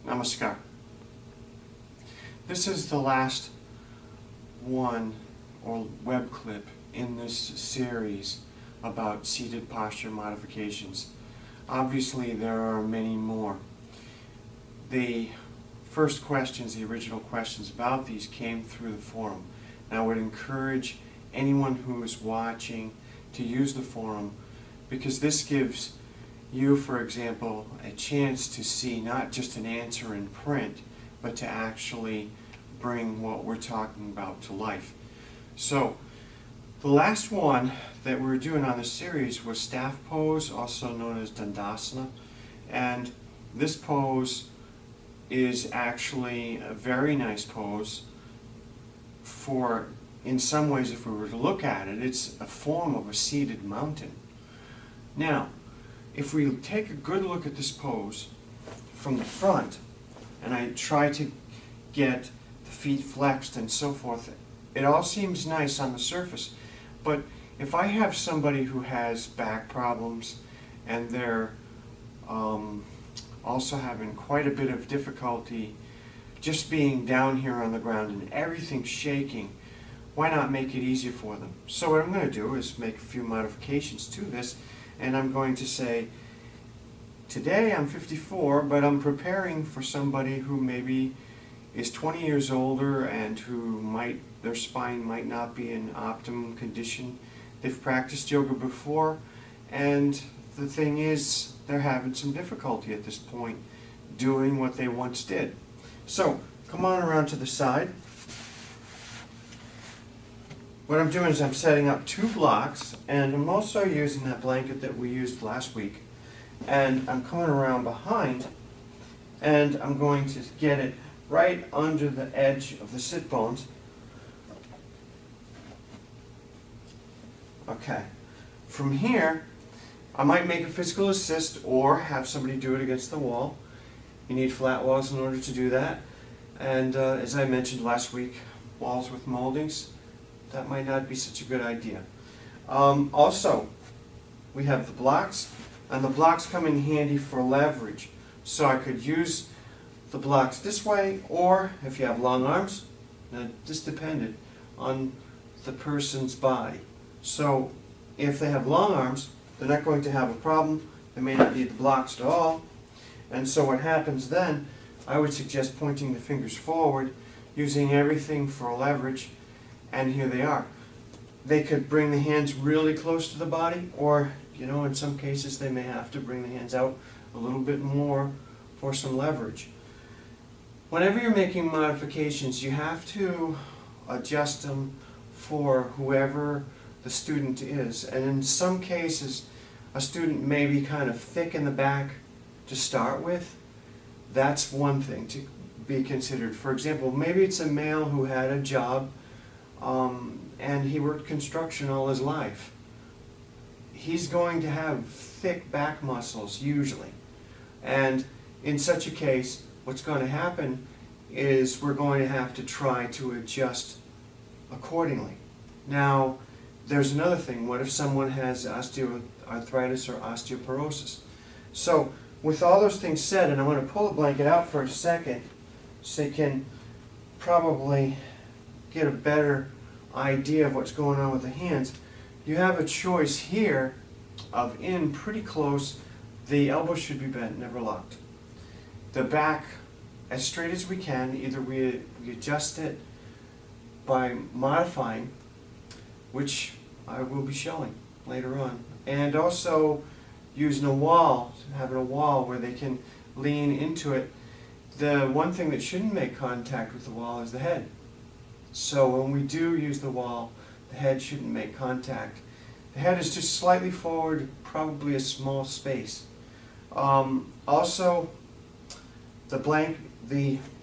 Namaskar. This is the last one or web clip in this series about seated posture modifications. Obviously there are many more. The first questions, the original questions about these came through the forum. And I would encourage anyone who is watching to use the forum, because this gives you, for example, a chance to see not just an answer in print, but to actually bring what we're talking about to life. So, the last one that we're doing on this series was staff pose, also known as Dandasana. And this pose is actually a very nice pose for, in some ways, if we were to look at it, it's a form of a seated mountain. Now, if we take a good look at this pose from the front, and I try to get the feet flexed and so forth, it all seems nice on the surface. But if I have somebody who has back problems and they're also having quite a bit of difficulty just being down here on the ground and everything's shaking, why not make it easier for them? So what I'm going to do is make a few modifications to this, and I'm going to say, today I'm 54, but I'm preparing for somebody who maybe is 20 years older and who their spine might not be in optimum condition. They've practiced yoga before, and the thing is, they're having some difficulty at this point doing what they once did. So, come on around to the side. What I'm doing is I'm setting up 2 blocks, and I'm also using that blanket that we used last week. And I'm coming around behind, and I'm going to get it right under the edge of the sit bones. Okay. From here, I might make a physical assist or have somebody do it against the wall. You need flat walls in order to do that. And as I mentioned last week, walls with moldings, that might not be such a good idea. Also, we have the blocks, and the blocks come in handy for leverage. So I could use the blocks this way, or if you have long arms, now this depended on the person's body. So if they have long arms, they're not going to have a problem. They may not need the blocks at all. And so what happens then, I would suggest pointing the fingers forward, using everything for leverage, and here they are. They could bring the hands really close to the body, or, in some cases they may have to bring the hands out a little bit more for some leverage. Whenever you're making modifications, you have to adjust them for whoever the student is. And in some cases, a student may be kind of thick in the back to start with. That's one thing to be considered. For example, maybe it's a male who had a job and he worked construction all his life. He's going to have thick back muscles usually. And in such a case, what's going to happen is we're going to have to try to adjust accordingly. Now, there's another thing. What if someone has osteoarthritis or osteoporosis? So, with all those things said, and I'm going to pull the blanket out for a second so you can probably get a better idea of what's going on with the hands. You have a choice here of in pretty close. The elbow should be bent, never locked. The back as straight as we can. Either we adjust it by modifying, which I will be showing later on, and also using a wall, having a wall where they can lean into it. The one thing that shouldn't make contact with the wall is the head. So when we do use the wall, the head shouldn't make contact. The head is just slightly forward, probably a small space. Also, the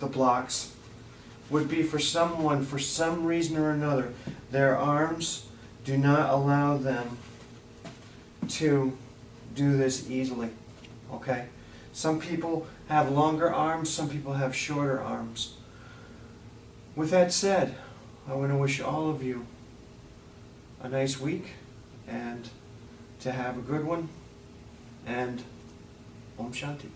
blocks would be for someone, for some reason or another, their arms do not allow them to do this easily. Okay? Some people have longer arms, some people have shorter arms. With that said, I want to wish all of you a nice week, and to have a good one, and Om Shanti.